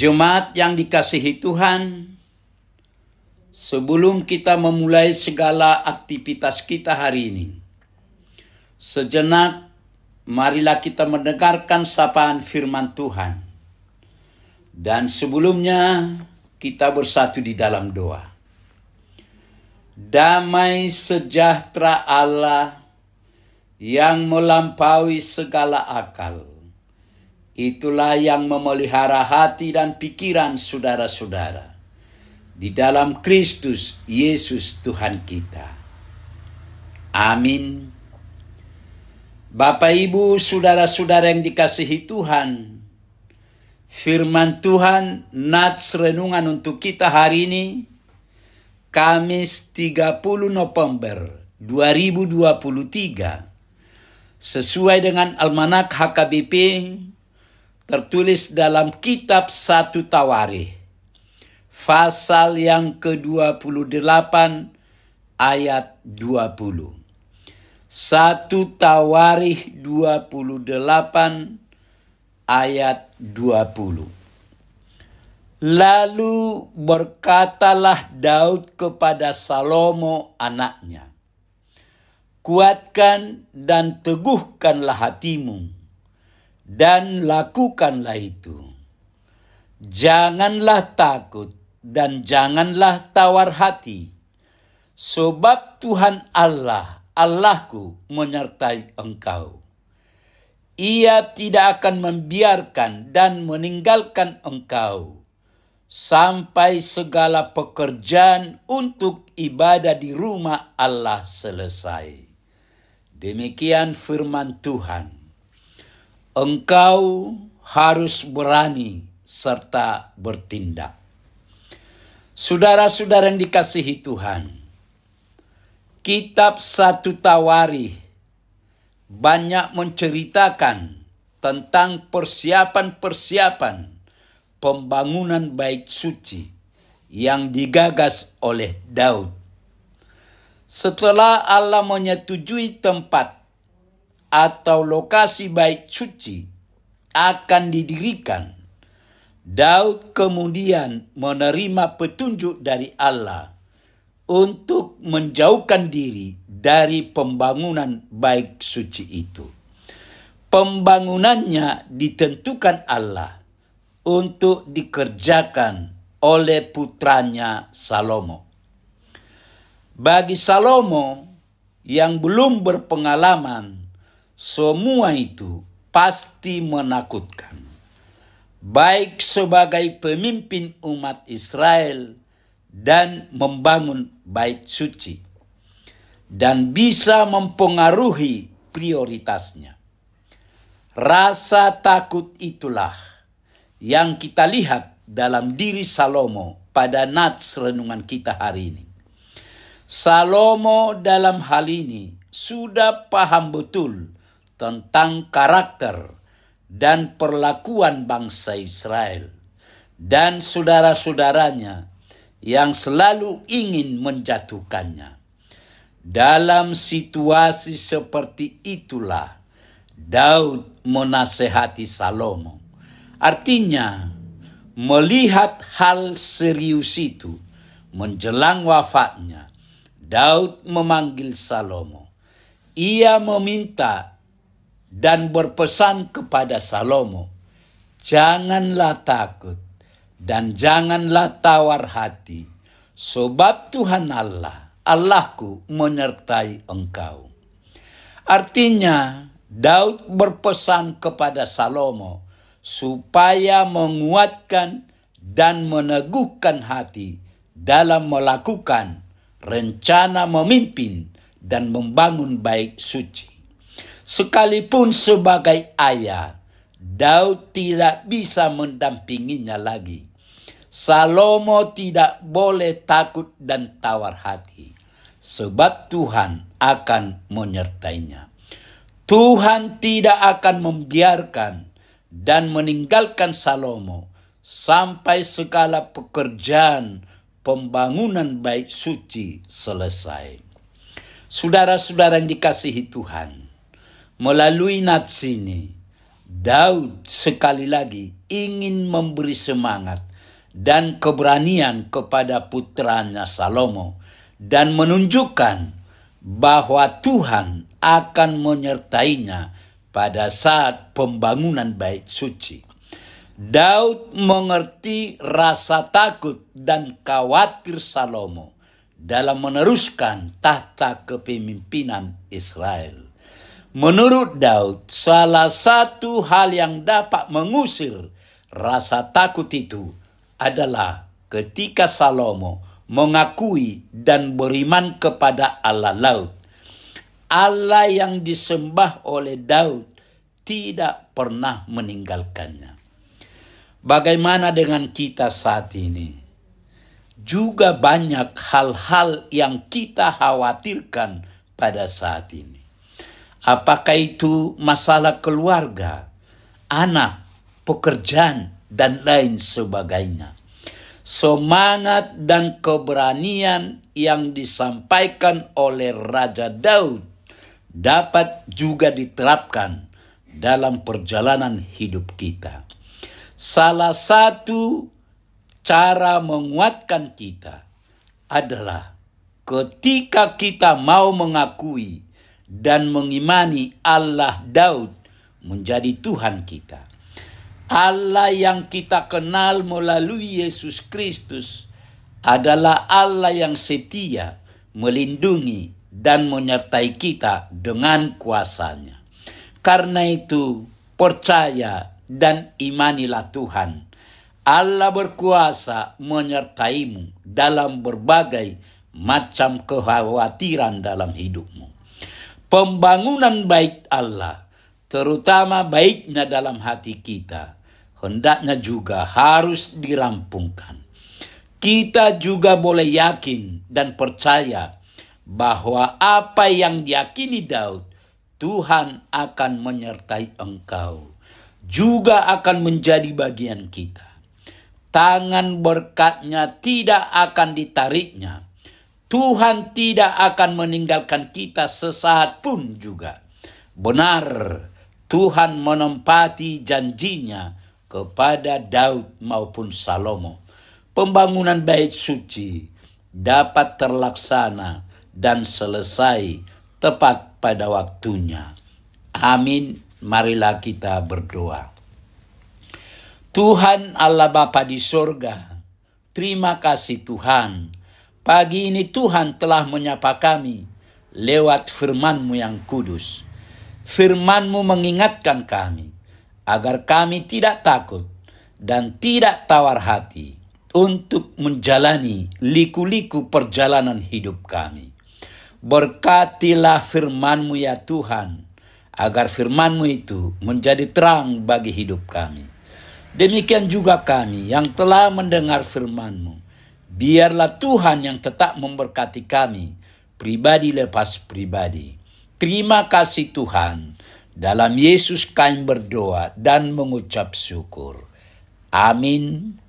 Jemaat yang dikasihi Tuhan, sebelum kita memulai segala aktivitas kita hari ini, sejenak marilah kita mendengarkan sapaan firman Tuhan. Dan sebelumnya kita bersatu di dalam doa. Damai sejahtera Allah yang melampaui segala akal, itulah yang memelihara hati dan pikiran saudara-saudara di dalam Kristus Yesus Tuhan kita. Amin. Bapak, Ibu, saudara-saudara yang dikasihi Tuhan, firman Tuhan nats renungan untuk kita hari ini, Kamis 30 November 2023, sesuai dengan Almanak HKBP, tertulis dalam kitab 1 Tawarikh, pasal yang ke-28 ayat 20. 1 Tawarikh 28 ayat 20. Lalu berkatalah Daud kepada Salomo anaknya, kuatkan dan teguhkanlah hatimu, dan lakukanlah itu. Janganlah takut dan janganlah tawar hati, sebab Tuhan Allah, Allahku, menyertai engkau. Ia tidak akan membiarkan dan meninggalkan engkau sampai segala pekerjaan untuk ibadah di rumah Allah selesai. Demikian firman Tuhan. Engkau harus berani serta bertindak. Saudara-saudara yang dikasihi Tuhan, kitab 1 Tawarikh banyak menceritakan tentang persiapan-persiapan pembangunan bait suci yang digagas oleh Daud. Setelah Allah menyetujui tempat atau lokasi bait suci akan didirikan, Daud kemudian menerima petunjuk dari Allah untuk menjauhkan diri dari pembangunan bait suci itu. Pembangunannya ditentukan Allah untuk dikerjakan oleh putranya Salomo. Bagi Salomo yang belum berpengalaman, semua itu pasti menakutkan. Baik sebagai pemimpin umat Israel dan membangun bait suci, dan bisa mempengaruhi prioritasnya. Rasa takut itulah yang kita lihat dalam diri Salomo pada nats renungan kita hari ini. Salomo dalam hal ini sudah paham betul tentang karakter dan perlakuan bangsa Israel dan saudara-saudaranya yang selalu ingin menjatuhkannya. Dalam situasi seperti itulah Daud menasehati Salomo. Artinya, melihat hal serius itu menjelang wafatnya, Daud memanggil Salomo. Ia meminta dan berpesan kepada Salomo, janganlah takut dan janganlah tawar hati, sebab Tuhan Allah, Allahku, menyertai engkau. Artinya, Daud berpesan kepada Salomo supaya menguatkan dan meneguhkan hati dalam melakukan rencana memimpin dan membangun bait suci. Sekalipun sebagai ayah, Daud tidak bisa mendampinginya lagi. Salomo tidak boleh takut dan tawar hati, sebab Tuhan akan menyertainya. Tuhan tidak akan membiarkan dan meninggalkan Salomo sampai segala pekerjaan pembangunan bait suci selesai. Saudara-saudara yang dikasihi Tuhan, melalui nats ini, Daud sekali lagi ingin memberi semangat dan keberanian kepada putranya Salomo dan menunjukkan bahwa Tuhan akan menyertainya pada saat pembangunan bait suci. Daud mengerti rasa takut dan khawatir Salomo dalam meneruskan tahta kepemimpinan Israel. Menurut Daud, salah satu hal yang dapat mengusir rasa takut itu adalah ketika Salomo mengakui dan beriman kepada Allah laut. Allah yang disembah oleh Daud tidak pernah meninggalkannya. Bagaimana dengan kita saat ini? Juga banyak hal-hal yang kita khawatirkan pada saat ini. Apakah itu masalah keluarga, anak, pekerjaan, dan lain sebagainya. Semangat dan keberanian yang disampaikan oleh Raja Daud dapat juga diterapkan dalam perjalanan hidup kita. Salah satu cara menguatkan kita adalah ketika kita mau mengakui dan mengimani Allah Daud menjadi Tuhan kita. Allah yang kita kenal melalui Yesus Kristus adalah Allah yang setia, melindungi, dan menyertai kita dengan kuasa-Nya. Karena itu, percaya dan imanilah Tuhan. Allah berkuasa menyertaimu dalam berbagai macam kekhawatiran dalam hidupmu. Pembangunan bait Allah, terutama baitnya dalam hati kita, hendaknya juga harus dirampungkan. Kita juga boleh yakin dan percaya bahwa apa yang diyakini Daud, Tuhan akan menyertai engkau, juga akan menjadi bagian kita. Tangan berkat-Nya tidak akan ditariknya. Tuhan tidak akan meninggalkan kita sesaat pun juga. Benar, Tuhan menempati janjinya kepada Daud maupun Salomo. Pembangunan bait suci dapat terlaksana dan selesai tepat pada waktunya. Amin. Marilah kita berdoa. Tuhan Allah Bapa di sorga, terima kasih Tuhan. Pagi ini Tuhan telah menyapa kami lewat firman-Mu yang kudus. Firman-Mu mengingatkan kami agar kami tidak takut dan tidak tawar hati untuk menjalani liku-liku perjalanan hidup kami. Berkatilah firman-Mu ya Tuhan, agar firman-Mu itu menjadi terang bagi hidup kami. Demikian juga kami yang telah mendengar firman-Mu. Biarlah Tuhan yang tetap memberkati kami, pribadi lepas pribadi. Terima kasih Tuhan. Dalam Yesus kami berdoa dan mengucap syukur. Amin.